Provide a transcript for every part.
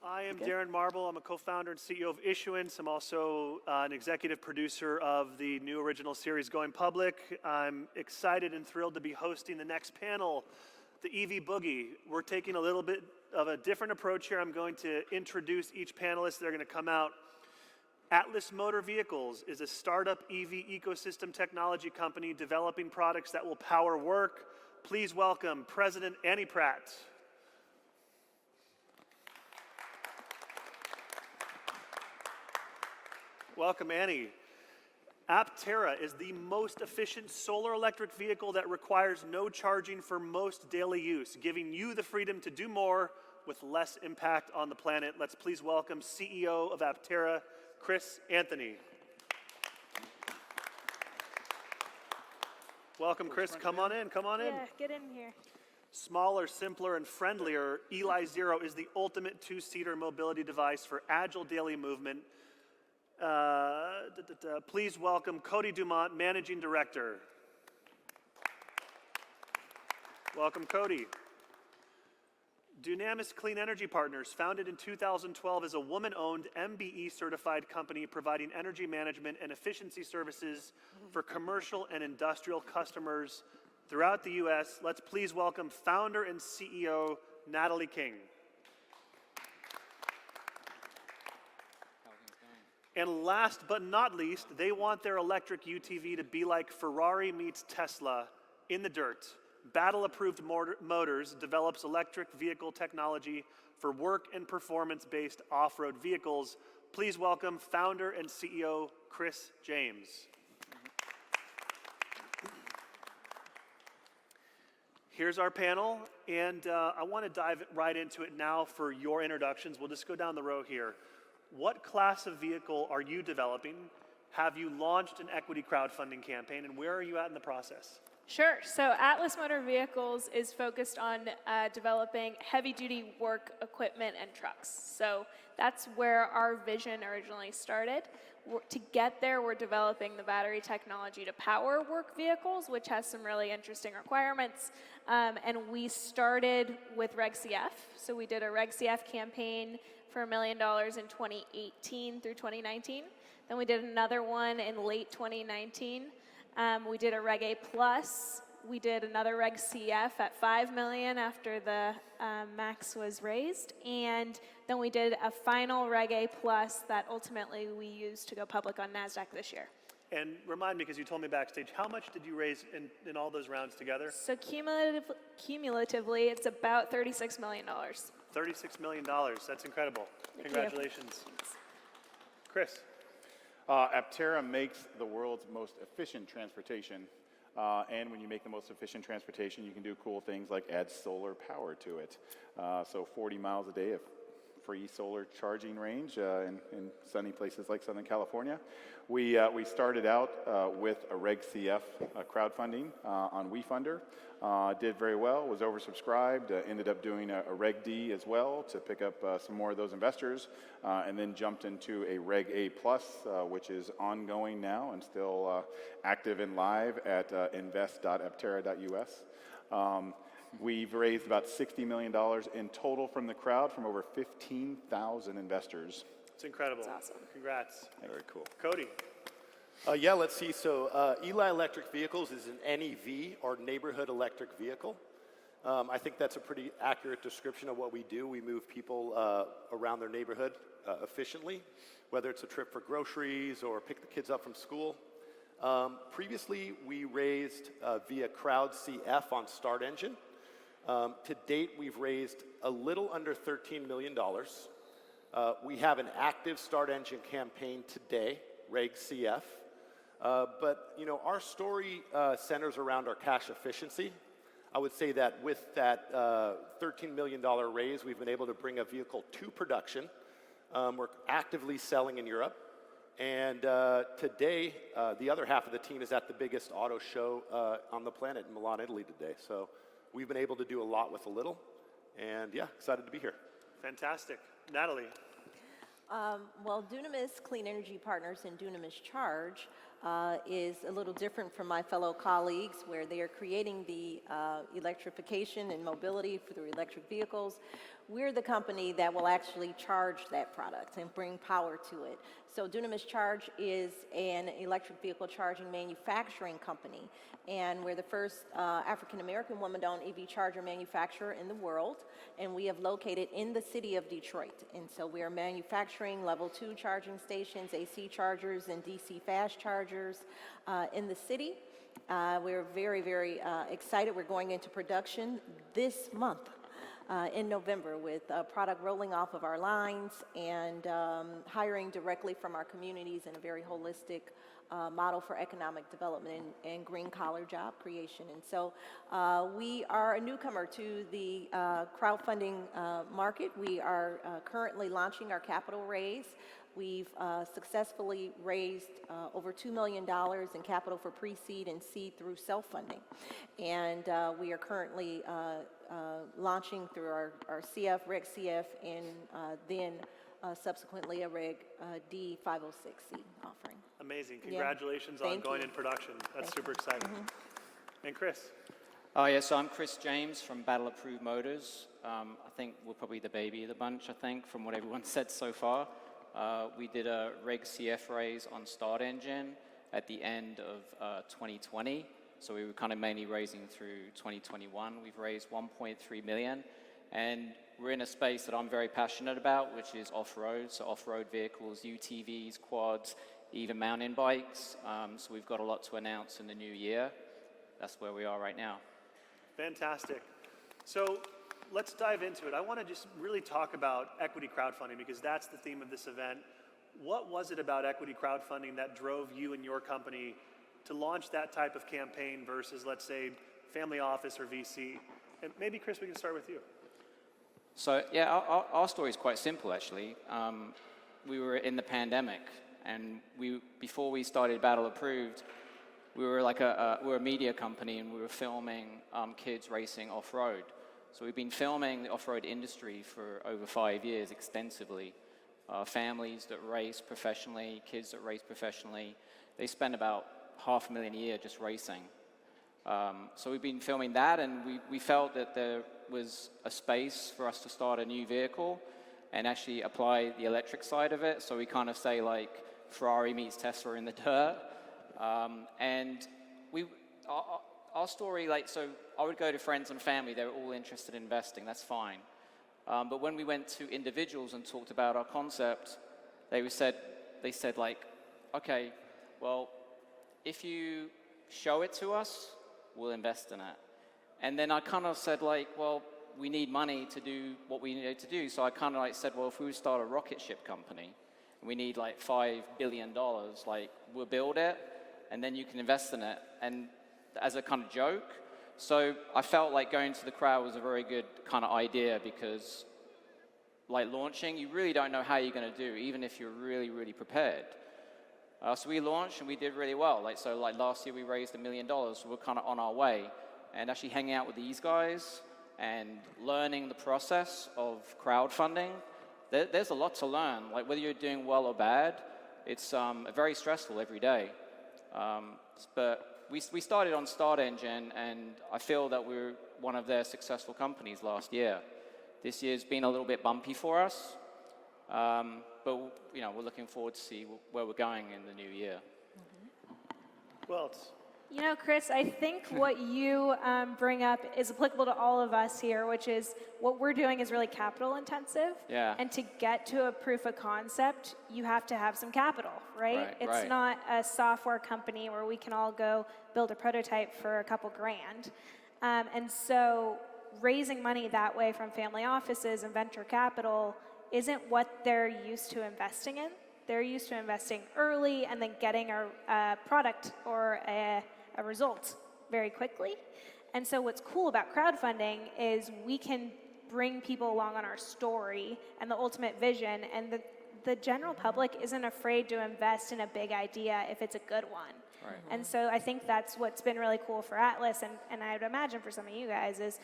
I am Darren Marble. I'm a co-founder and CEO of Issuance. I'm also an executive producer of the new original series Going Public. I'm excited and thrilled to be hosting the next panel, the EV Boogie. We're taking a little bit of a different approach here. I'm going to introduce each panelist. They're going to come out. Atlas Motor Vehicles is a startup EV ecosystem technology company developing products that will power work. Please welcome President Annie Pratt. Welcome, Annie. Aptera is the most efficient solar electric vehicle that requires no charging for most daily use, giving you the freedom to do more with less impact on the planet. Let's please welcome CEO of Aptera, Chris Anthony. Welcome, Chris. Come on in. Come on in. Yeah, get in here. Smaller, simpler, and friendlier, Eli Zero is the ultimate two-seater mobility device for agile daily movement. Please welcome Cody Dumont, Managing Director. Welcome, Cody. Dunamis Clean Energy Partners, founded in 2012 as a woman-owned MBE-certified company providing energy management and efficiency services for commercial and industrial customers throughout the U.S. Let's please welcome founder and CEO, Natalie King. And last but not least, they want their electric UTV to be like Ferrari meets Tesla in the dirt. Battle-approved Motors develops electric vehicle technology for work and performance-based off-road vehicles. Please welcome founder and CEO, Chris James. Here's our panel, and I want to dive right into it now for your introductions. We'll just go down the row here. What class of vehicle are you developing? Have you launched an equity crowdfunding campaign, and where are you at in the process? Sure. So Atlas Motor Vehicles is focused on developing heavy-duty work equipment and trucks. So that's where our vision originally started. To get there, we're developing the battery technology to power work vehicles, which has some really interesting requirements. And we started with Reg CF. So we did a Reg CF campaign for $1 million in 2018 through 2019. Then we did another one in late 2019. We did a Reg A+. We did another Reg CF at $5 million after the max was raised. And then we did a final Reg A+ that ultimately we used to go public on NASDAQ this year. And remind me, because you told me backstage, how much did you raise in all those rounds together? So cumulatively, it's about $36 million. $36 million. That's incredible. Thank Congratulations. you. Chris. Aptera makes the world's most efficient transportation. And when you make the most efficient transportation, you can do cool things like add solar power to it. So 40 miles a day of free solar charging range in sunny places like Southern California. We started out with a Reg CF crowdfunding on WeFunder. Did very well, was oversubscribed, ended up doing a Reg D as well to pick up some more of those investors, and then jumped into a Reg A+, which is ongoing now and still active and live at invest.aptera.us. We've raised about $60 million in total from the crowd from over 15,000 investors. It's incredible. That's awesome. Congrats. Very cool. Cody. Yeah, let's see. So Eli Electric Vehicles is an NEV, or neighborhood electric vehicle. I think that's a pretty accurate description of what we do. We move people around their neighborhood efficiently, whether it's a trip for groceries or pick the kids up from school. Previously, we raised via Crowd CF on Start Engine. To date, we've raised a little under $13 million. We have an active Start Engine campaign today, Reg CF. But you know, our story centers around our cash efficiency. I would say that with that $13 million raise, we've been able to bring a vehicle to production. We're actively selling in Europe. And today, the other half of the team is at the biggest auto show on the planet in Milan, Italy today. So we've been able to do a lot with a little. And yeah, excited to be here. Fantastic. Natalie. Well, Dunamis Clean Energy Partners and Dunamis Charge is a little different from my fellow colleagues, where they are creating the electrification and mobility through electric vehicles. We're the company that will actually charge that product and bring power to it. So Dunamis Charge is an electric vehicle charging manufacturing company, and we're the first African-American woman-owned EV charger manufacturer in the world, and we have located in the city of Detroit. And so we are manufacturing level 2 charging stations, AC chargers, and DC fast chargers in the city. We're very, very excited. We're going into production this month. In November, with product rolling off of our lines and hiring directly from our communities in a very holistic model for economic development and green collar job creation. And so we are a newcomer to the crowdfunding market. We are currently launching our capital raise. We've successfully raised over $2 million in capital for pre-seed and seed through self-funding. And we are currently launching through our CF, Reg CF, and then subsequently a Reg D 506C offering. Amazing. Congratulations on going in production. That's super exciting. And Chris? Oh, yeah, so I'm Chris James from Battle Approved Motors. I think we're probably the baby of the bunch, I think, from what everyone said so far. We did a Reg CF raise on Start Engine at the end of 2020. So we were kind of mainly raising through 2021. We've raised 1.3 million. And we're in a space that I'm very passionate about, which is off-road. So off-road vehicles, UTVs, quads, even mountain bikes. So we've got a lot to announce in the new year. That's where we are right now. Fantastic. So let's dive into it. I want to just really talk about equity crowdfunding because that's the theme of this event. What was it about equity crowdfunding that drove you and your company to launch that type of campaign versus, let's say, family office or VC? And maybe, Chris, we can start with you. So, yeah, our story is quite simple, actually. We were in the pandemic, and before we started Battle Approved, we were we're a media company, and we were filming kids racing off-road. So we've been filming the off-road industry for over 5 years extensively. Families that race professionally, kids that race professionally, they spend about $500,000 a year just racing. So we've been filming that, and we felt that there was a space for us to start a new vehicle and actually apply the electric side of it. So we kind of say like Ferrari meets Tesla in the dirt. And our story, so I would go to friends and family, they were all interested in investing, that's fine. But when we went to individuals and talked about our concept, they said like, okay, well, if you show it to us, we'll invest in it. And then I kind of said like, well, we need money to do what we need to do. So I kind of said, well, if we would start a rocket ship company, we need like $5 billion, we'll build it, and then you can invest in it. And as a kind of joke. So I felt like going to the crowd was a very good kind of idea because launching, you really don't know how you're going to do, even if you're really, really prepared. So we launched and we did really well. Last year we raised $1 million, so we're kind of on our way. And actually hanging out with these guys and learning the process of crowdfunding, there's a lot to learn. Whether you're doing well or bad, it's very stressful every day. But we started on Start Engine, and I feel that we're one of their successful companies last year. This year's been a little bit bumpy for us, but we're looking forward to see where we're going in the new year. Well, Chris, I think what you bring up is applicable to all of us here, which is what we're doing is really capital intensive. Yeah. And to get to a proof of concept, you have to have some capital, right? It's not a software company where we can all go build a prototype for a couple grand. And so raising money that way from family offices and venture capital isn't what they're used to investing in. They're used to investing early and then getting a product or a result very quickly. And so what's cool about crowdfunding is we can bring people along on our story and the ultimate vision, and the general public isn't afraid to invest in a big idea if it's a good one. Right. And so I think that's what's been really cool for Atlas, and I would imagine for some of you guys is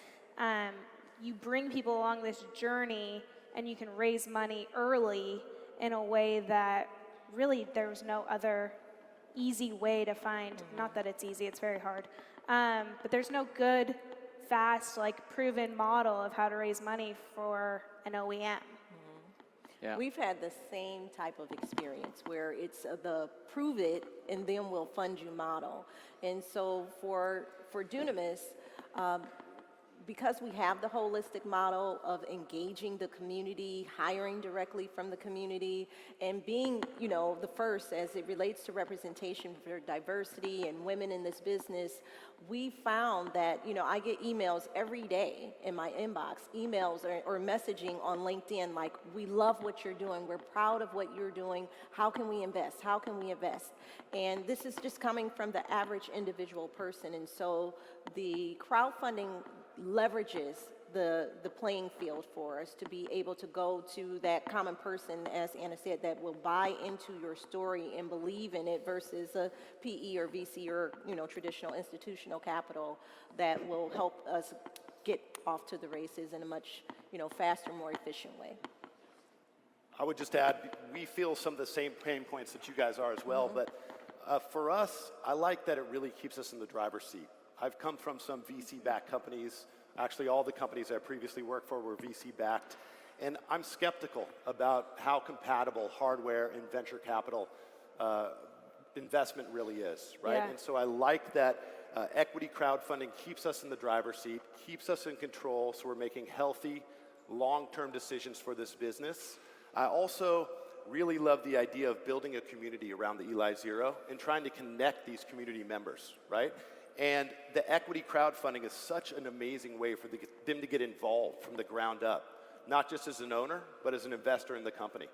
you bring people along this journey and you can raise money early in a way that really there's no other easy way to find, not that it's easy, it's very hard, but there's no good, fast, like proven model of how to raise money for an OEM. Yeah. We've had the same type of experience where it's the prove it and then we'll fund you model. And so for Dunamis, because we have the holistic model of engaging the community, hiring directly from the community, and being, the first as it relates to representation for diversity and women in this business, we found that, I get emails every day in my inbox, emails or messaging on LinkedIn like, we love what you're doing, we're proud of what you're doing, how can we invest, how can we invest? And this is just coming from the average individual person, and so the crowdfunding leverages the playing field for us to be able to go to that common person, as Anna said, that will buy into your story and believe in it versus a PE or VC or traditional institutional capital that will help us get off to the races in a much faster, more efficient way. I would just add, we feel some of the same pain points that you guys are as well, but for us, I like that it really keeps us in the driver's seat. I've come from some VC-backed companies. Actually, all the companies I previously worked for were VC-backed. And I'm skeptical about how compatible hardware and venture capital investment really is, right? Yeah. And so I like that equity crowdfunding keeps us in the driver's seat, keeps us in control, so we're making healthy, long-term decisions for this business. I also really love the idea of building a community around the Eli Zero and trying to connect these community members, right? And the equity crowdfunding is such an amazing way for them to get involved from the ground up, not just as an owner, but as an investor in the company.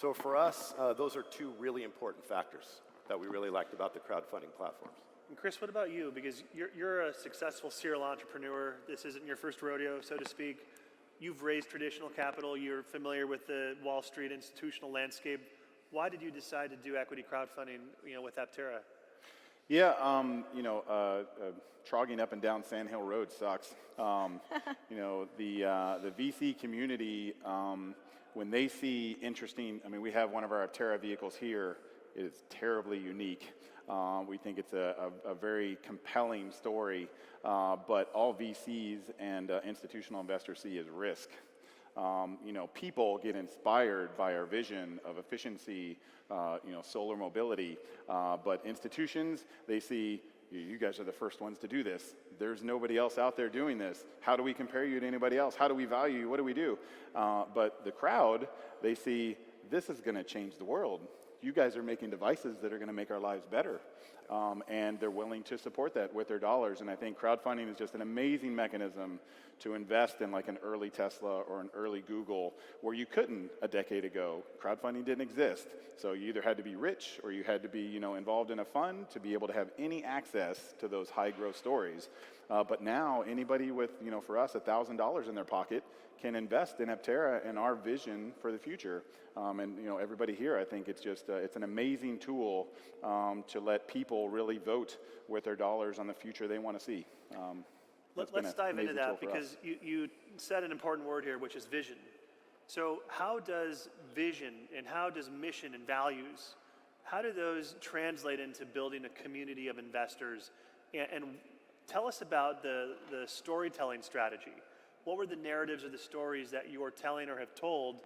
So for us, those are two really important factors that we really liked about the crowdfunding platforms. And Chris, what about you? Because you're a successful serial entrepreneur. This isn't your first rodeo, so to speak. You've raised traditional capital. You're familiar with the Wall Street institutional landscape. Why did you decide to do equity crowdfunding, with Aptera? Yeah, trogging up and down Sand Hill Road sucks. The VC community, when they see interesting, we have one of our Aptera vehicles here. It is terribly unique. We think it's a very compelling story, but all VCs and institutional investors see is risk. People get inspired by our vision of efficiency, solar mobility, but institutions, they see, you guys are the first ones to do this. There's nobody else out there doing this. How do we compare you to anybody else? How do we value you? What do we do? But the crowd, they see, this is going to change the world. You guys are making devices that are going to make our lives better. And they're willing to support that with their dollars. And I think crowdfunding is just an amazing mechanism to invest in like an early Tesla or an early Google where you couldn't a decade ago. Crowdfunding didn't exist. So you either had to be rich or you had to be, involved in a fund to be able to have any access to those high growth stories. But now anybody with, for us, $1,000 in their pocket can invest in Aptera and our vision for the future. And everybody here, I think it's just, it's an amazing tool to let people really vote with their dollars on the future they want to see. Let's dive into that because you said an important word here, which is vision. So how does vision and how does mission and values, how do those translate into building a community of investors? And tell us about the storytelling strategy. What were the narratives or the stories that you are telling or have told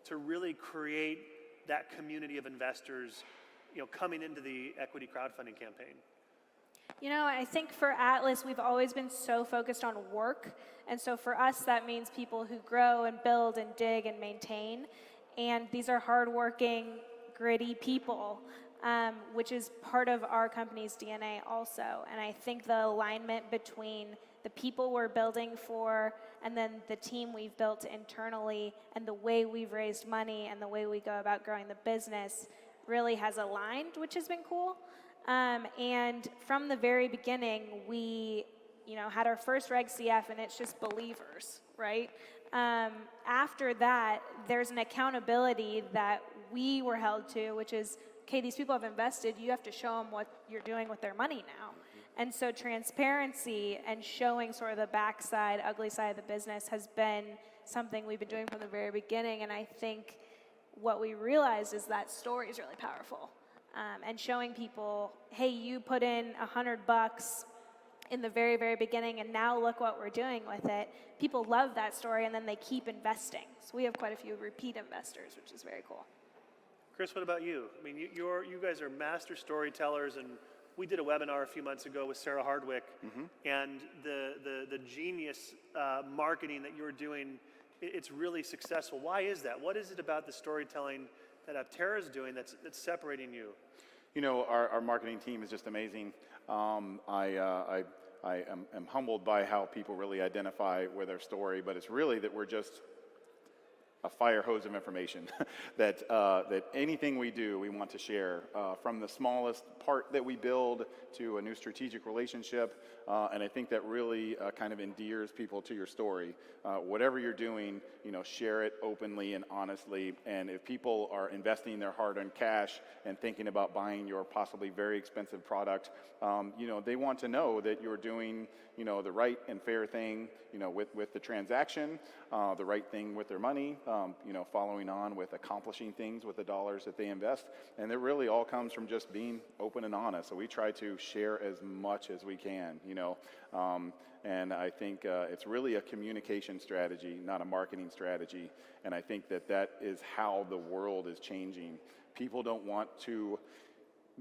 to really create that community of investors, coming into the equity crowdfunding campaign? I think for Atlas, we've always been so focused on work. And so for us, that means people who grow and build and dig and maintain. And these are hardworking, gritty people, which is part of our company's DNA also. And I think the alignment between the people we're building for and then the team we've built internally and the way we've raised money and the way we go about growing the business really has aligned, which has been cool. And from the very beginning, we, had our first Reg CF, and it's just believers, right? After that, there's an accountability that we were held to, which is, okay, these people have invested. You have to show them what you're doing with their money now. And so transparency and showing sort of the backside, ugly side of the business has been something we've been doing from the very beginning. And I think what we realized is that story is really powerful. and showing people, hey, you put in $100 in the very, very beginning, and now look what we're doing with it. People love that story, and then they keep investing. So we have quite a few repeat investors, which is very cool. Chris, what about you? I mean, you guys are master storytellers, and we did a webinar a few months ago with Sarah Hardwick, and the genius marketing that you're doing, it's really successful. Why is that? What is it about the storytelling that Aptera is doing that's separating you? You know, our marketing team is just amazing. I am humbled by how people really identify with their story, but it's really that we're just a fire hose of information that anything we do, we want to share, from the smallest part that we build to a new strategic relationship. And I think that really kind of endears people to your story. Whatever you're doing, you know, share it openly and honestly. And if people are investing their hard-earned cash and thinking about buying your possibly very expensive product, you know, they want to know that you're doing, you know, the right and fair thing, you know, with the transaction, the right thing with their money, you know, following on with accomplishing things with the dollars that they invest. And it really all comes from just being open and honest. So we try to share as much as we can, you know. And I think it's really a communication strategy, not a marketing strategy. And I think that is how the world is changing. People don't want to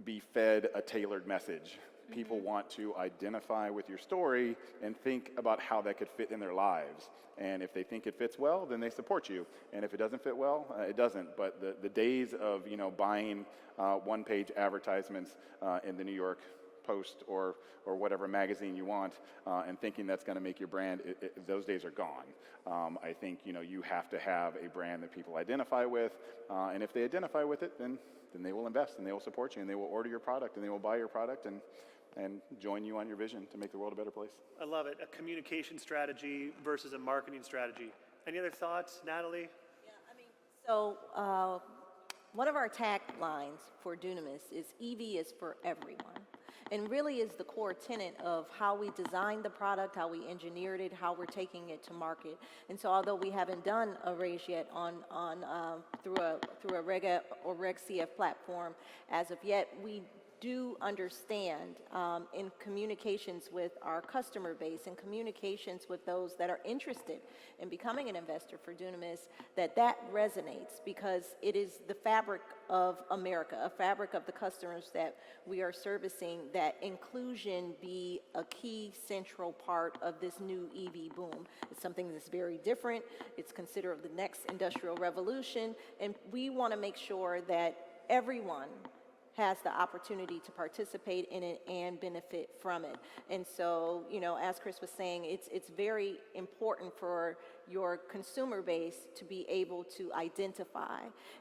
be fed a tailored message. People want to identify with your story and think about how that could fit in their lives. And if they think it fits well, then they support you. And if it doesn't fit well, it doesn't. But the days of, you know, buying one-page advertisements in the New York Post or whatever magazine you want and thinking that's going to make your brand, those days are gone. I think, you know, you have to have a brand that people identify with. And if they identify with it, then they will invest and they will support you and they will order your product and they will buy your product and join you on your vision to make the world a better place. I love it. A communication strategy versus a marketing strategy. Any other thoughts, Natalie? Yeah, I mean, so one of our taglines for Dunamis is EV is for everyone. And really is the core tenet of how we designed the product, how we engineered it, how we're taking it to market. And so although we haven't done a raise yet through a Reg A or Reg CF platform as of yet, we do understand in communications with our customer base and communications with those that are interested in becoming an investor for Dunamis, that resonates because it is the fabric of America, a fabric of the customers that we are servicing, that inclusion be a key central part of this new EV boom. It's something that's very different. It's considered the next industrial revolution, and we want to make sure that everyone has the opportunity to participate in it and benefit from it. And so, you know, as Chris was saying, it's very important for your consumer base to be able to identify.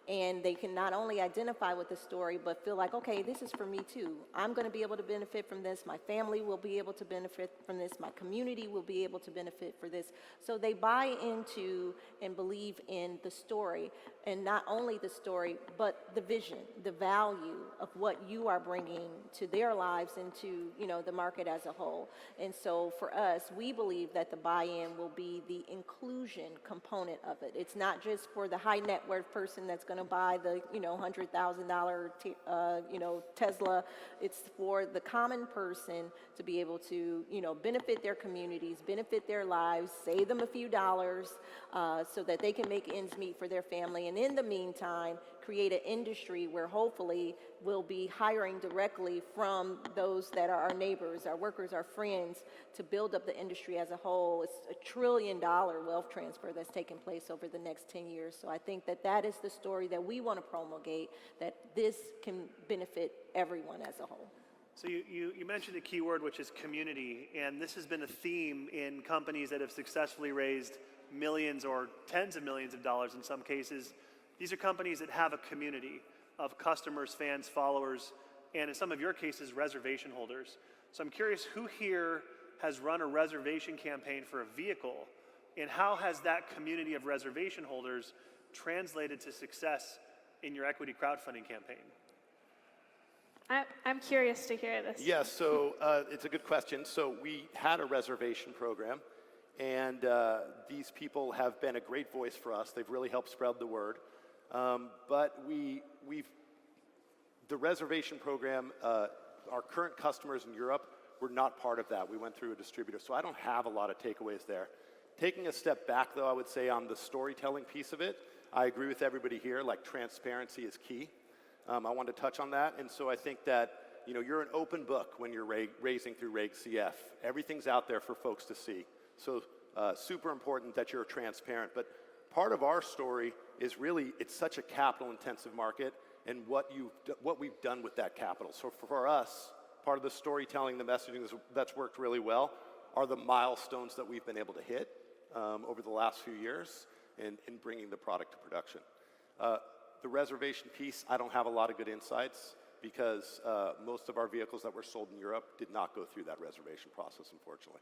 And they can not only identify with the story, but feel like, okay, this is for me too. I'm gonna be able to benefit from this. My family will be able to benefit from this. My community will be able to benefit for this. So they buy into and believe in the story, and not only the story, but the vision, the value of what you are bringing to their lives and to, you know, the market as a whole. And so for us, we believe that the buy-in will be the inclusion component of it. It's not just for the high net worth person that's going to buy the, you know, $100,000 you know, Tesla. It's for the common person to be able to, you know, benefit their communities, benefit their lives, save them a few dollars so that they can make ends meet for their family. And in the meantime, create an industry where hopefully we'll be hiring directly from those that are our neighbors, our workers, our friends, to build up the industry as a whole. It's $1 trillion wealth transfer that's taking place over the next 10 years. So I think that is the story that we want to promulgate, that this can benefit everyone as a whole. So you mentioned a key word, which is community, and this has been a theme in companies that have successfully raised millions or tens of millions of dollars in some cases. These are companies that have a community of customers, fans, followers, and in some of your cases, reservation holders. So I'm curious, who here has run a reservation campaign for a vehicle, and how has that community of reservation holders translated to success in your equity crowdfunding campaign? I'm curious to hear this. Yeah, so it's a good question. So we had a reservation program, and these people have been a great voice for us. They've really helped spread the word. But we've The reservation program, our current customers in Europe were not part of that. We went through a distributor, so I don't have a lot of takeaways there. Taking a step back, though, I would say on the storytelling piece of it, I agree with everybody here, like transparency is key. I want to touch on that, and so I think that you're an open book when you're raising through Reg CF. Everything's out there for folks to see. So super important that you're transparent. But part of our story is really, it's such a capital-intensive market, and what we've done with that capital. So for us, part of the storytelling, the messaging that's worked really well are the milestones that we've been able to hit over the last few years in bringing the product to production. The reservation piece, I don't have a lot of good insights because most of our vehicles that were sold in Europe did not go through that reservation process, unfortunately.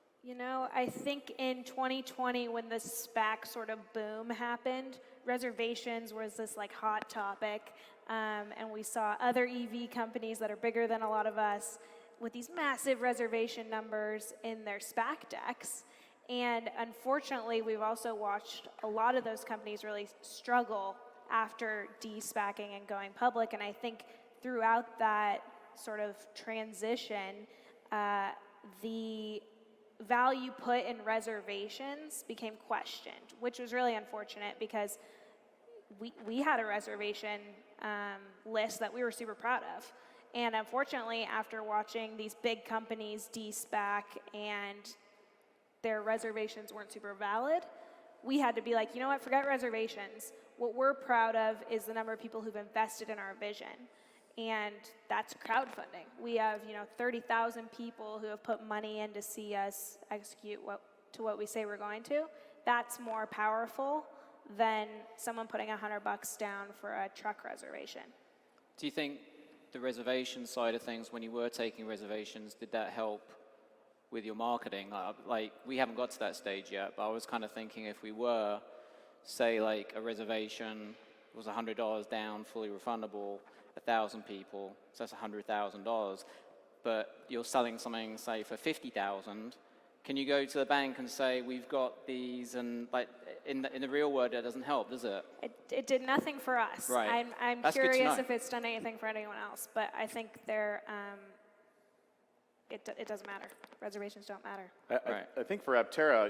I think in 2020 when the SPAC sort of boom happened, reservations was this like hot topic, and we saw other EV companies that are bigger than a lot of us with these massive reservation numbers in their SPAC decks. And unfortunately, we've also watched a lot of those companies really struggle after de-SPACing and going public. And I think throughout that sort of transition, the value put in reservations became questioned, which was really unfortunate because we had a reservation list that we were super proud of. And unfortunately, after watching these big companies de-SPAC and their reservations weren't super valid, we had to be like, forget reservations. What we're proud of is the number of people who've invested in our vision. And that's crowdfunding. We have, 30,000 people who have put money in to see us execute what we say we're going to. That's more powerful than someone putting $100 down for a truck reservation. Do you think the reservation side of things, when you were taking reservations, did that help with your marketing? Like, we haven't got to that stage yet, but I was kind of thinking if we were, say, like a reservation was $100 down, fully refundable, 1,000 people, so that's $100,000, but you're selling something, say, for 50,000, can you go to the bank and say, we've got these, and like in the real world, it doesn't help, does it? It did nothing for us. Right. I'm That's good to curious know. if it's done anything for anyone else, but I think it doesn't matter. Reservations don't matter. I think for Aptera,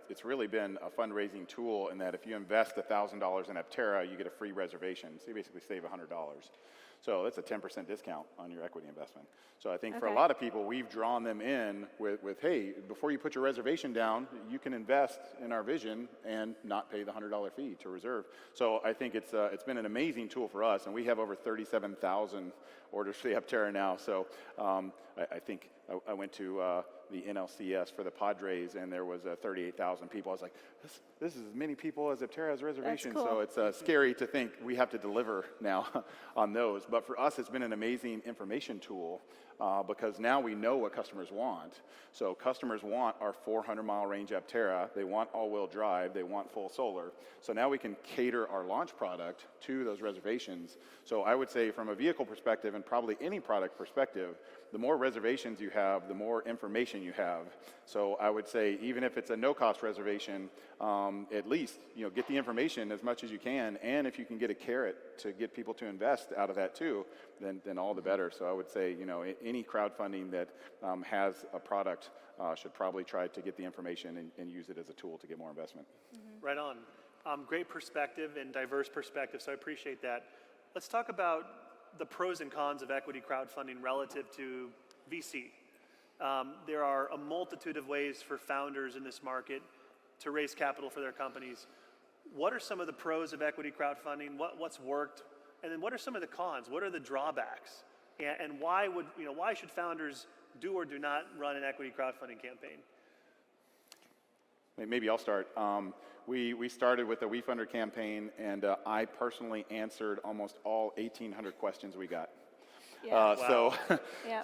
it's really been a fundraising tool in that if you invest $1,000 in Aptera, you get a free reservation. So you basically save $100. So that's a 10% discount on your equity investment. So I think for a lot of people, we've drawn them in with, hey, before you put your reservation down, you can invest in our vision and not pay the $100 fee to reserve. So I think it's been an amazing tool for us, and we have over 37,000 orders for the Aptera now. So I think I went to the NLCS for the Padres, and there was 38,000 people. I was like, this is as many people as Aptera has reservations. That's cool. So it's scary to think we have to deliver now on those. But for us, it's been an amazing information tool because now we know what customers want. So customers want our 400-mile range Aptera. They want all-wheel drive. They want full solar. So now we can cater our launch product to those reservations. So I would say from a vehicle perspective and probably any product perspective, the more reservations you have, the more information you have. So I would say even if it's a no-cost reservation, at least get the information as much as you can, and if you can get a carrot to get people to invest out of that too, then all the better. So I would say any crowdfunding that has a product should probably try to get the information and use it as a tool to get more investment. Mm-hmm. Right on. Great perspective and diverse perspective, so I appreciate that. Let's talk about the pros and cons of equity crowdfunding relative to VC. There are a multitude of ways for founders in this market to raise capital for their companies. What are some of the pros of equity crowdfunding? What's worked? And then what are some of the cons? What are the drawbacks? And why should founders do or do not run an equity crowdfunding campaign? Maybe I'll start. We started with a WeFunder campaign, and I personally answered almost all 1,800 questions we got. Yeah.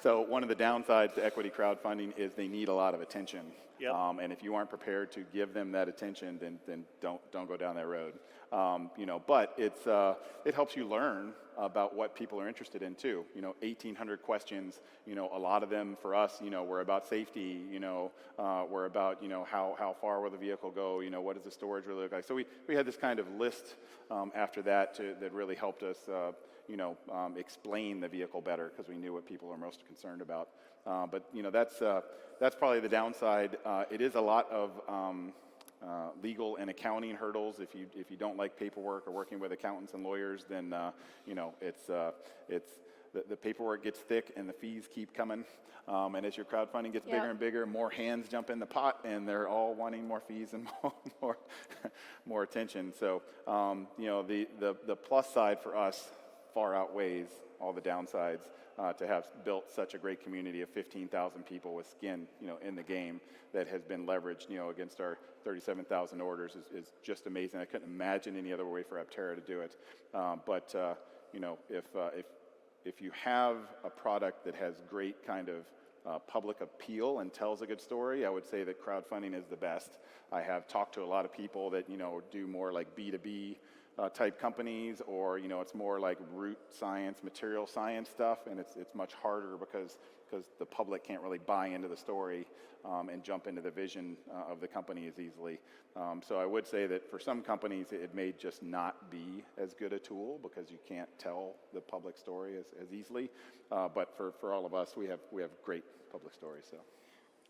So one of the downsides to equity crowdfunding is they need a lot of attention. Yep. And if you aren't prepared to give them that attention, then don't go down that road. But it helps you learn about what people are interested in too. 1,800 questions. A lot of them for us, were about safety. Were about how far will the vehicle go? What does the storage really look like? So we had this kind of list after that that really helped us explain the vehicle better because we knew what people are most concerned about. But that's probably the downside. It is a lot of legal and accounting hurdles. If you don't like paperwork or working with accountants and lawyers, then the paperwork gets thick and the fees keep coming. And as your crowdfunding gets bigger and bigger, more hands jump in the pot, and they're all wanting more fees and more attention. So the plus side for us far outweighs all the downsides. To have built such a great community of 15,000 people with skin, in the game that has been leveraged, against our 37,000 orders is just amazing. I couldn't imagine any other way for Aptera to do it. But if you have a product that has great kind of public appeal and tells a good story, I would say that crowdfunding is the best. I have talked to a lot of people that do more like B2B type companies, or it's more like root science, material science stuff, and it's much harder because the public can't really buy into the story and jump into the vision of the company as easily. So I would say that for some companies it may just not be as good a tool because you can't tell the public story as easily. But for all of us, we have great public stories. So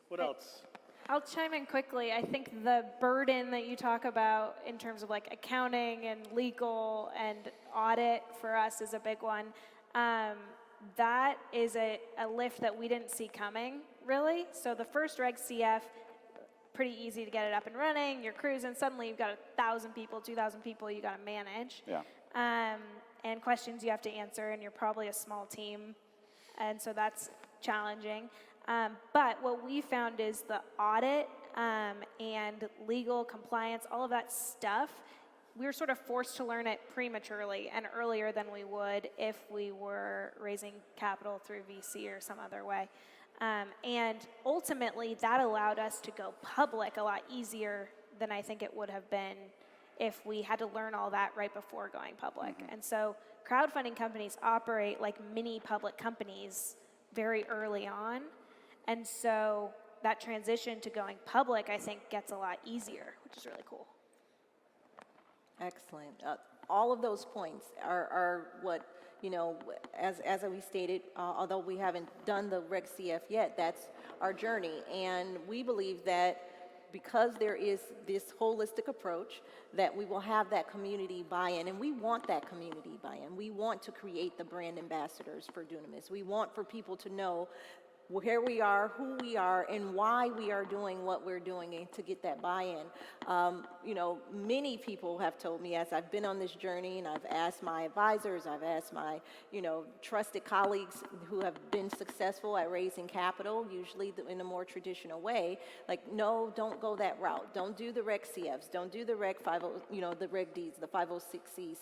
What else? I'll chime in quickly. I think the burden that you talk about in terms of like accounting and legal and audit for us is a big one. That is a lift that we didn't see coming, really. So the first Reg CF, pretty easy to get it up and running. You're cruising. Suddenly you've got 1,000 people, 2,000 people you got to manage. yeah. And questions you have to answer, and you're probably a small team. And so that's challenging. But what we found is the audit and legal compliance, all of that stuff, we were sort of forced to learn it prematurely and earlier than we would if we were raising capital through VC or some other way. And ultimately, that allowed us to go public a lot easier than I think it would have been if we had to learn all that right before going public. Mm-hmm. And so crowdfunding companies operate like mini public companies very early on. And so that transition to going public, I think, gets a lot easier, which is really cool. Excellent. All of those points are what, as we stated, although we haven't done the Reg CF yet, that's our journey. And we believe that because there is this holistic approach, that we will have that community buy-in, and we want that community buy-in. We want to create the brand ambassadors for Dunamis. We want for people to know where we are, who we are, and why we are doing what we're doing, and to get that buy-in. Many people have told me as I've been on this journey, and I've asked my advisors, I've asked my, trusted colleagues who have been successful at raising capital, usually in a more traditional way, like, no, don't go that route. Don't do the Reg CFs. Don't do the Reg 50, the Reg Ds, the 506Cs.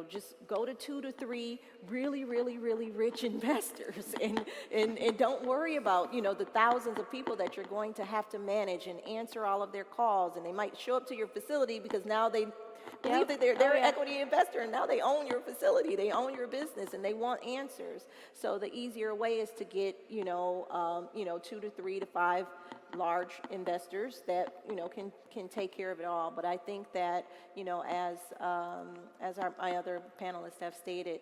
Just go to 2 to 3 really, really, really rich investors, and don't worry about, the thousands of people that you're going to have to manage and answer all of their calls, and they might show up to your facility because now they believe that they're an equity investor, and now they own your facility, they own your business, and they want answers. So the easier way is to get, 2 to 3 to 5 large investors that, can take care of it all. But I think that, as my other panelists have stated,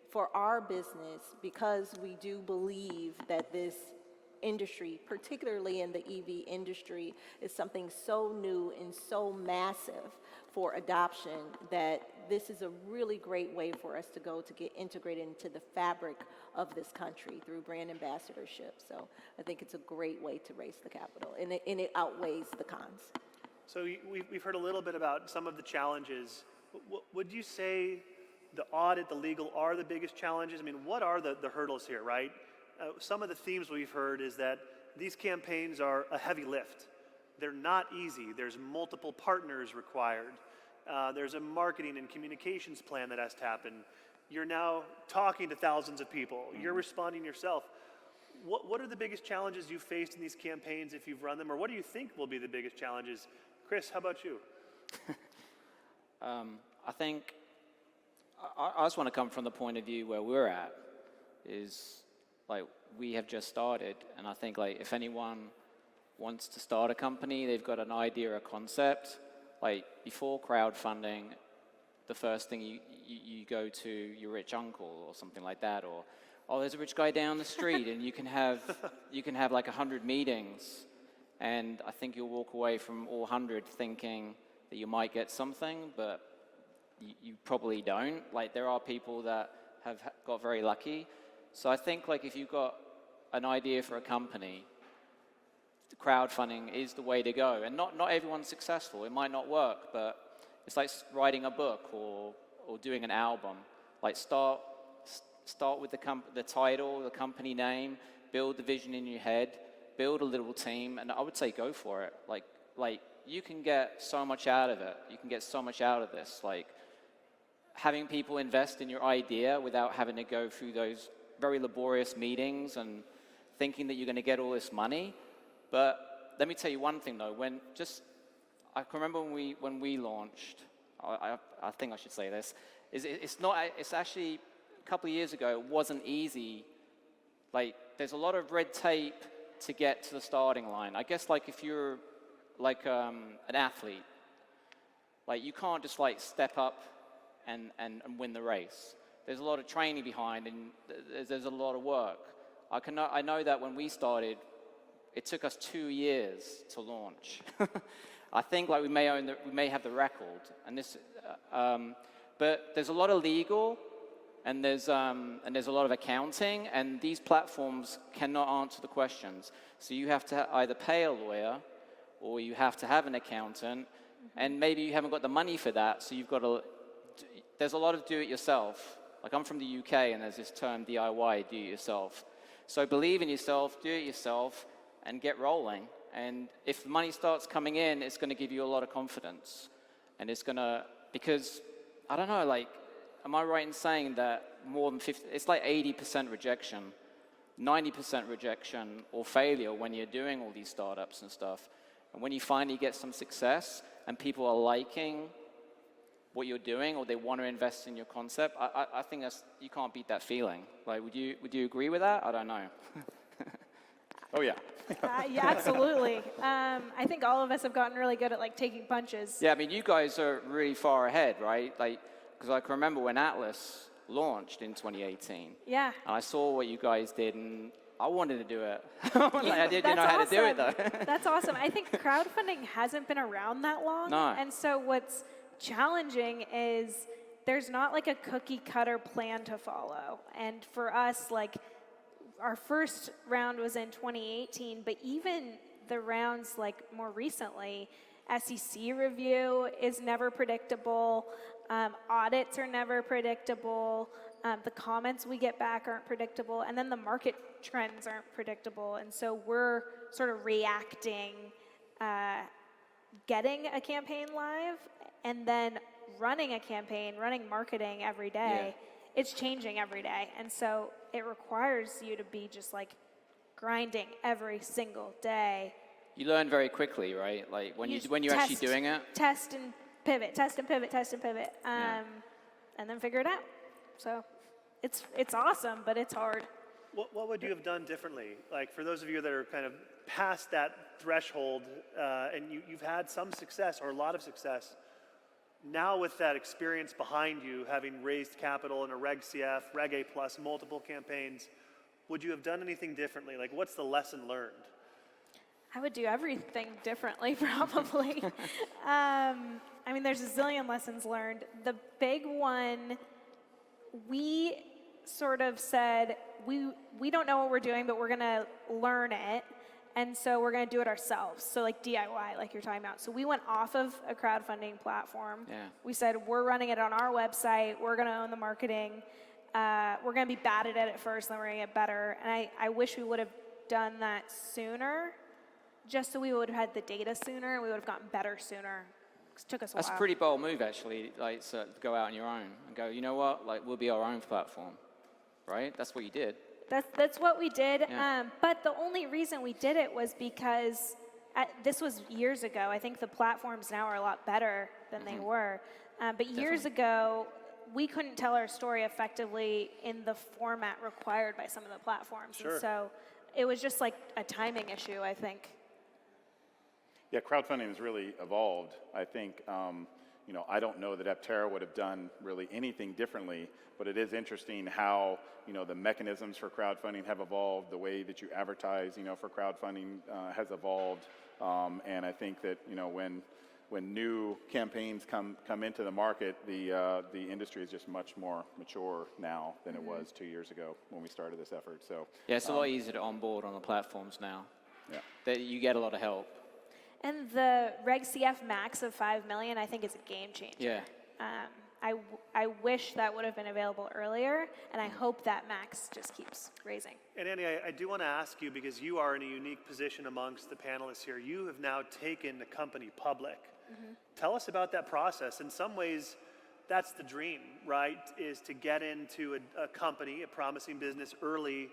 for our business, because we do believe that this industry, particularly in the EV industry, is something so new and so massive for adoption, that this is a really great way for us to go to get integrated into the fabric of this country through brand ambassadorship. So I think it's a great way to raise the capital, and it outweighs the cons. So we've heard a little bit about some of the challenges. Would you say the audit, the legal are the biggest challenges? I mean, what are the hurdles here, right? Some of the themes we've heard is that these campaigns are a heavy lift. They're not easy. There's multiple partners required. There's a marketing and communications plan that has to happen. You're now talking to thousands of people. You're responding yourself. What are the biggest challenges you've faced in these campaigns if you've run them, or what do you think will be the biggest challenges? Chris, how about you? I think I just want to come from the point of view where we're at, is like we have just started, and I think like if anyone wants to start a company, they've got an idea or concept, like before crowdfunding, the first thing you go to your rich uncle or something like that, or oh, there's a rich guy down the street, and you can have like 100 meetings, and I think you'll walk away from all 100 thinking that you might get something, but you probably don't. Like, there are people that have got very lucky. So I think, like, if you've got an idea for a company, crowdfunding is the way to go. And not everyone's successful. It might not work, but it's like writing a book or doing an album. Like, start with the title, the company name, build the vision in your head, build a little team, and I would say go for it. Like you can get so much out of it. You can get so much out of this. Like, having people invest in your idea without having to go through those very laborious meetings and thinking that you're going to get all this money. But let me tell you one thing, though. I can remember when we launched, I think I should say this, it's actually a couple of years ago, it wasn't easy. Like, there's a lot of red tape to get to the starting line. I guess, like, if you're like an athlete, like, you can't just like step up and win the race. There's a lot of training behind, and there's a lot of work. I know that when we started, it took us 2 years to launch. I think, like, we may have the record, and this, but there's a lot of legal, and there's a lot of accounting, and these platforms cannot answer the questions. So you have to either pay a lawyer, or you have to have an accountant, and maybe you haven't got the money for that, so you've got to. There's a lot of do-it-yourself. Like, I'm from the UK, and there's this term DIY, do-it-yourself. So believe in yourself, do it yourself, and get rolling. And if the money starts coming in, it's going to give you a lot of confidence. And it's going to, because, I don't know, like, am I right in saying that more than 50, it's like 80% rejection, 90% rejection or failure when you're doing all these startups and stuff. And when you finally get some success and people are liking what you're doing, or they want to invest in your concept, I think you can't beat that feeling. Like, would you agree with that? I don't know. Oh, yeah. Yeah, absolutely. I think all of us have gotten really good at, like, taking punches. Yeah, I mean, you guys are really far ahead, right? Like, because I can remember when Atlas launched in 2018. Yeah. And I saw what you guys did, and I wanted to do it. I didn't know how to do it, though. That's awesome. I think crowdfunding hasn't been around that long. No. And so what's challenging is there's not, like, a cookie cutter plan to follow. And for us, like, our first round was in 2018, but even the rounds, like, more recently, SEC review is never predictable. Audits are never predictable. The comments we get back aren't predictable. And then the market trends aren't predictable. And so we're sort of reacting, getting a campaign live, and then running a campaign, running marketing every day. Yeah. It's changing every day. And so it requires you to be just, like, grinding every single day. You learn very quickly, right? Like, when you're actually doing it. Test and pivot, test and pivot, test and pivot, and then figure it out. So it's awesome, but it's hard. What would you have done differently? Like, for those of you that are kind of past that threshold, and you've had some success or a lot of success, now with that experience behind you, having raised capital in a Reg CF, Reg A+, multiple campaigns, would you have done anything differently? Like, what's the lesson learned? I would do everything differently, probably. I mean, there's a zillion lessons learned. The big one, we sort of said, we don't know what we're doing, but we're going to learn it. And so we're going to do it ourselves. So, like, DIY, like you're talking about. So we went off of a crowdfunding platform. Yeah. We said, we're running it on our website. We're going to own the marketing. We're going to be bad at it at first, then we're going to get better. And I wish we would have done that sooner, just so we would have had the data sooner, and we would have gotten better sooner. It took us a while. That's a pretty bold move, actually, like, so to go out on your own and go, you know what, like, we'll be our own platform, right? That's what you did. That's what we did, Yeah. But the only reason we did it was because this was years ago. I think the platforms now are a lot better than they were. But years ago, we couldn't tell our story effectively in the format required by some of the platforms. Sure. And so it was just like a timing issue, I think. Yeah, crowdfunding has really evolved. I think, I don't know that Aptera would have done really anything differently, but it is interesting how, the mechanisms for crowdfunding have evolved, the way that you advertise, for crowdfunding has evolved. And I think that, when new campaigns come into the market, the industry is just much more mature now than it was 2 years ago when we started this effort. So Yeah, it's a lot easier to onboard on the platforms now. yeah. That you get a lot of help. And the Reg CF max of 5 million, I think, is a game changer. Yeah. I wish that would have been available earlier, and I hope that max just keeps raising. And Andy, I do want to ask you, because you are in a unique position amongst the panelists here. You have now taken the company public. Tell us about that process. In some ways, that's the dream, right? Is to get into a company, a promising business early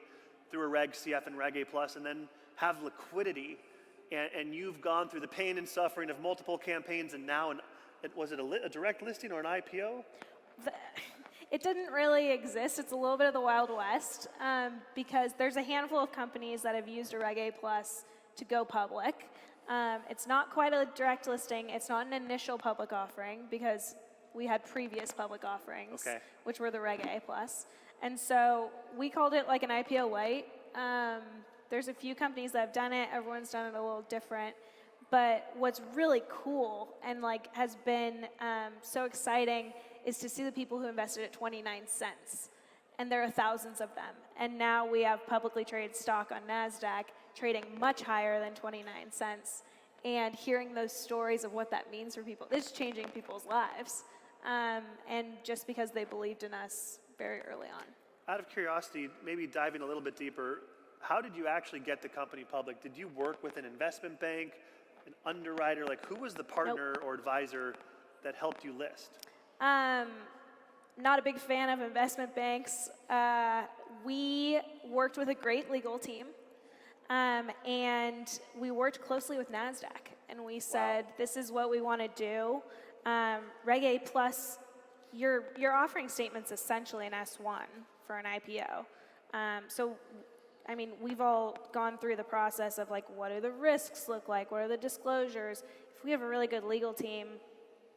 through a Reg CF and Reg A+, and then have liquidity. And you've gone through the pain and suffering of multiple campaigns, and now, was it a direct listing or an IPO? It didn't really exist. It's a little bit of the Wild West, because there's a handful of companies that have used a Reg A+ to go public. It's not quite a direct listing. It's not an initial public offering, because we had previous public offerings, which were the Reg A+. And so we called it like an IPO light. There's a few companies that have done it. Everyone's done it a little different. But what's really cool and has been so exciting is to see the people who invested at 29 cents. And there are thousands of them. And now we have publicly traded stock on NASDAQ trading much higher than 29 cents. And hearing those stories of what that means for people, it's changing people's lives. And just because they believed in us very early on. Out of curiosity, maybe diving a little bit deeper, how did you actually get the company public? Did you work with an investment bank, an underwriter? Who was the partner or advisor that helped you list? Not a big fan of investment banks. We worked with a great legal team, and we worked closely with NASDAQ. And we said, this is what we want to do. Reg A+, your offering statement's essentially an S1 for an IPO. So, we've all gone through the process of what do the risks look like? What are the disclosures? If we have a really good legal team,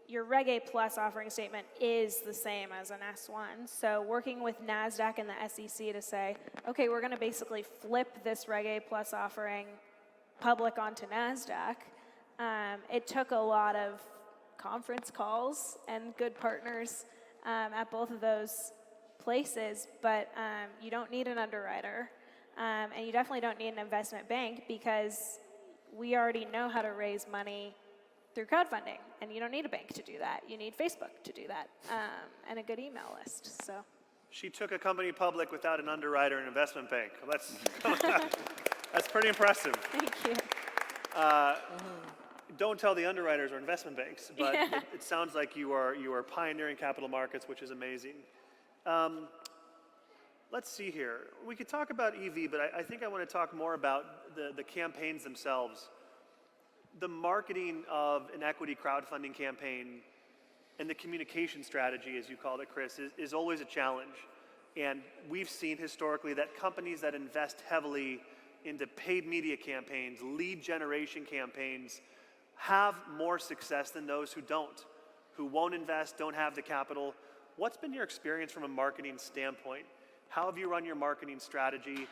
your Reg A+ offering statement is the same as an S1. So working with NASDAQ and the SEC to say, okay, we're going to basically flip this Reg A+ offering public onto NASDAQ. It took a lot of conference calls and good partners at both of those places, but you don't need an underwriter. And you definitely don't need an investment bank, because we already know how to raise money through crowdfunding, and you don't need a bank to do that. You need Facebook to do that, and a good email list. So She took a company public without an underwriter and investment bank. That's pretty impressive. thank you. Don't tell the underwriters or investment banks, but it sounds like you are pioneering capital markets, which is amazing. Let's see here. We could talk about EV, but I think I want to talk more about the campaigns themselves. The marketing of an equity crowdfunding campaign and the communication strategy, as you called it, Chris, is always a challenge. And we've seen historically that companies that invest heavily into paid media campaigns, lead generation campaigns, have more success than those who don't, who won't invest, don't have the capital. What's been your experience from a marketing standpoint? How have you run your marketing strategy?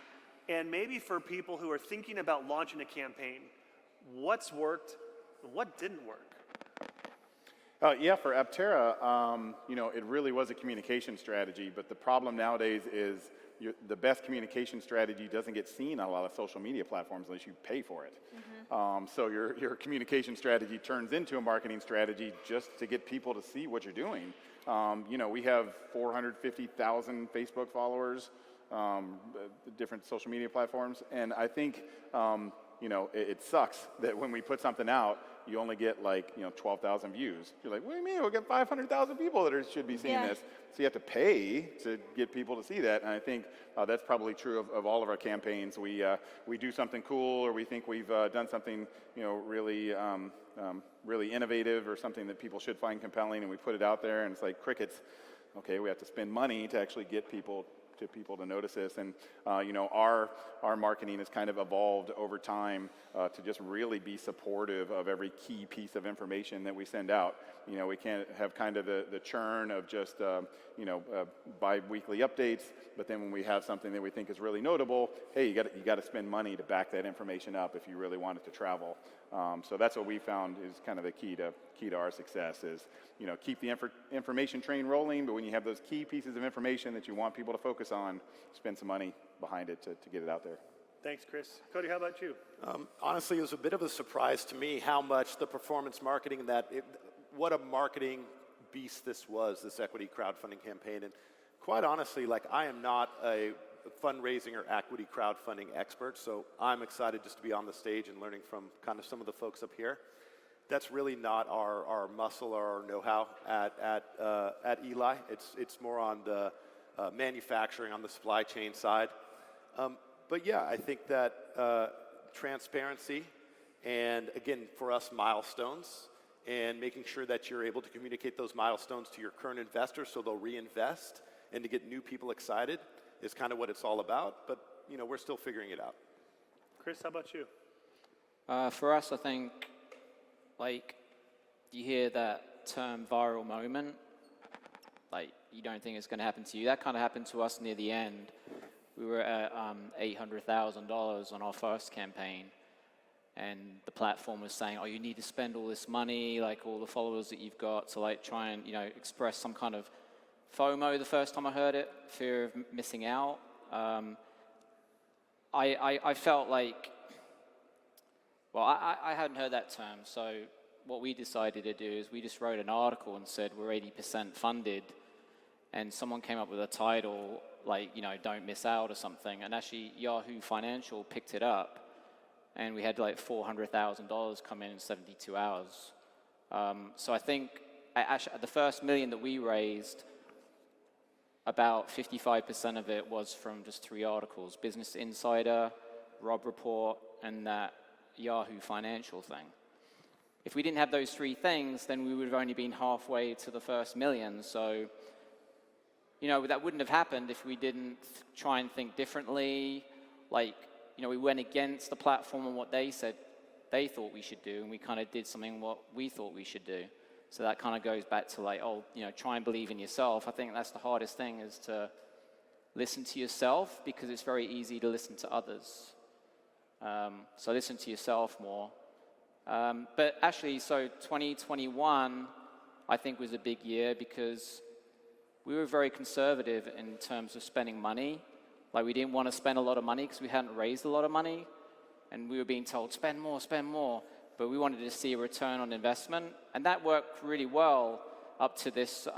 And maybe for people who are thinking about launching a campaign, what's worked, what didn't work? Yeah, for Aptera, it really was a communication strategy, but the problem nowadays is the best communication strategy doesn't get seen on a lot of social media platforms unless you pay for it. So your communication strategy turns into a marketing strategy just to get people to see what you're doing. We have 450,000 Facebook followers, different social media platforms, and I think it sucks that when we put something out, you only get 12,000 views. You're like, what do you mean? We'll get 500,000 people that should be seeing this. So you have to pay to get people to see that. And I think that's probably true of all of our campaigns. We do something cool, or we think we've done something really really innovative, or something that people should find compelling, and we put it out there, and it's like crickets. Okay, we have to spend money to actually get people to people to notice this. And our marketing has kind of evolved over time to just really be supportive of every key piece of information that we send out. We can't have kind of the churn of just bi-weekly updates, but then when we have something that we think is really notable, hey, you got to spend money to back that information up if you really want it to travel. So that's what we found is kind of the key to our success is, keep the information train rolling, but when you have those key pieces of information that you want people to focus on, spend some money behind it to get it out there. Thanks, Chris. Cody, how about you? Honestly, it was a bit of a surprise to me how much the performance marketing what a marketing beast this was, this equity crowdfunding campaign. And quite honestly, I am not a fundraising or equity crowdfunding expert, so I'm excited just to be on the stage and learning from kind of some of the folks up here. That's really not our muscle or our know-how at Eli. It's more on the manufacturing, on the supply chain side. But yeah, I think that transparency and, again, for us, milestones and making sure that you're able to communicate those milestones to your current investors so they'll reinvest and to get new people excited is kind of what it's all about. But, we're still figuring it out. Chris, how about you? For us, I think, you hear that term viral moment, you don't think it's going to happen to you. That kind of happened to us near the end. We were at $800,000 on our first campaign, and the platform was saying, you need to spend all this money, all the followers that you've got, to try and express some kind of FOMO. The first time I heard it, fear of missing out. I felt I hadn't heard that term, so what we decided to do is we just wrote an article and said we're 80% funded, and someone came up with a title don't miss out or something, and actually Yahoo Financial picked it up, and we had $400,000 come in 72 hours. So I think actually the first $1 million that we raised, about 55% of it was from just 3 articles: Business Insider, Rob Report, and that Yahoo Financial thing. If we didn't have those 3 things, then we would have only been halfway to the first $1 million. So, that wouldn't have happened if we didn't try and think differently. We went against the platform and what they said they thought we should do, and we kind of did something what we thought we should do. So that kind of goes back to try and believe in yourself. I think that's the hardest thing, is to listen to yourself, because it's very easy to listen to others. So listen to yourself more. But actually, so 2021, I think, was a big year because we were very conservative in terms of spending money. We didn't want to spend a lot of money because we hadn't raised a lot of money, and we were being told, spend more, spend more. But we wanted to see a return on investment, and that worked really well up to this, the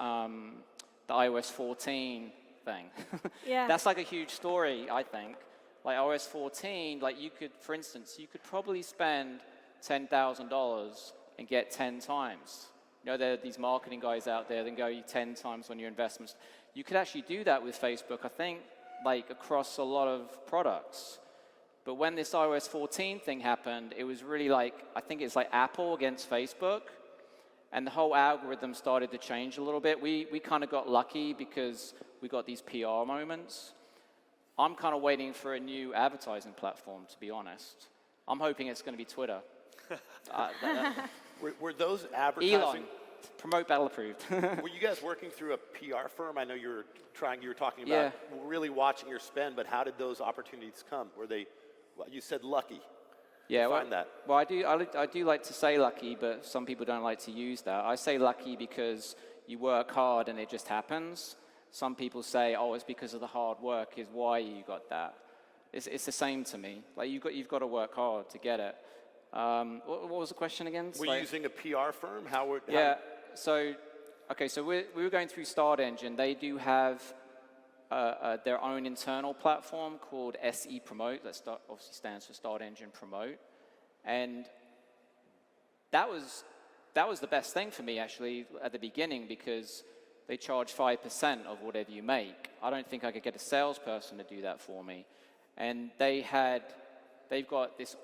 iOS 14 thing. Yeah. That's a huge story, I think. iOS 14, you could, for instance, you could probably spend $10,000 and get 10 times. There are these marketing guys out there that go 10 times on your investments. You could actually do that with Facebook, I think, across a lot of products. But when this iOS 14 thing happened, it was really I think it's Apple against Facebook, and the whole algorithm started to change a little bit. We kind of got lucky because we got these PR moments. I'm kind of waiting for a new advertising platform, to be honest. I'm hoping it's going to be Twitter. Were those advertising? Elon, promote battle approved. Were you guys working through a PR firm? I know you were talking about really watching your spend, but how did those opportunities come? Were they, you said lucky. Yeah, find that. Well, I do like to say lucky, but some people don't like to use that. I say lucky because you work hard and it just happens. Some people say, it's because of the hard work is why you got that. It's the same to me. You've got to work hard to get it. What was the question again? Were you using a PR firm? So we were going through Start Engine. They do have their own internal platform called SE Promote. That obviously stands for Start Engine Promote. And that was the best thing for me, actually, at the beginning, because they charge 5% of whatever you make. I don't think I could get a salesperson to do that for me. And they've got this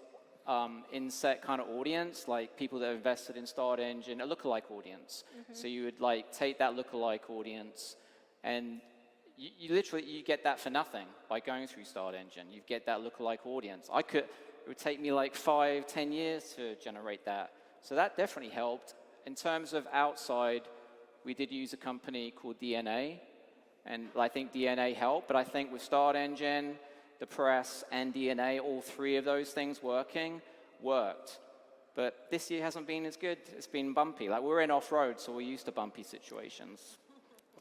inset kind of audience, people that have invested in Start Engine, a lookalike audience. Mm-hmm. So you would take that lookalike audience, and you literally, you get that for nothing by going through Start Engine. You get that lookalike audience. It would take me like 5, 10 years to generate that. So that definitely helped. In terms of outside, we did use a company called DNA, and I think DNA helped, but I think with Start Engine, the press, and DNA, all three of those things worked. But this year hasn't been as good. It's been bumpy. Like, we're in off-road, so we're used to bumpy situations.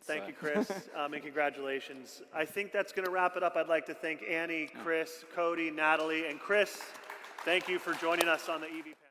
Thank you, Chris, and congratulations. I think that's going to wrap it up. I'd like to thank Annie, Chris, Cody, Natalie, and Chris. Thank you for joining us on the EV panel.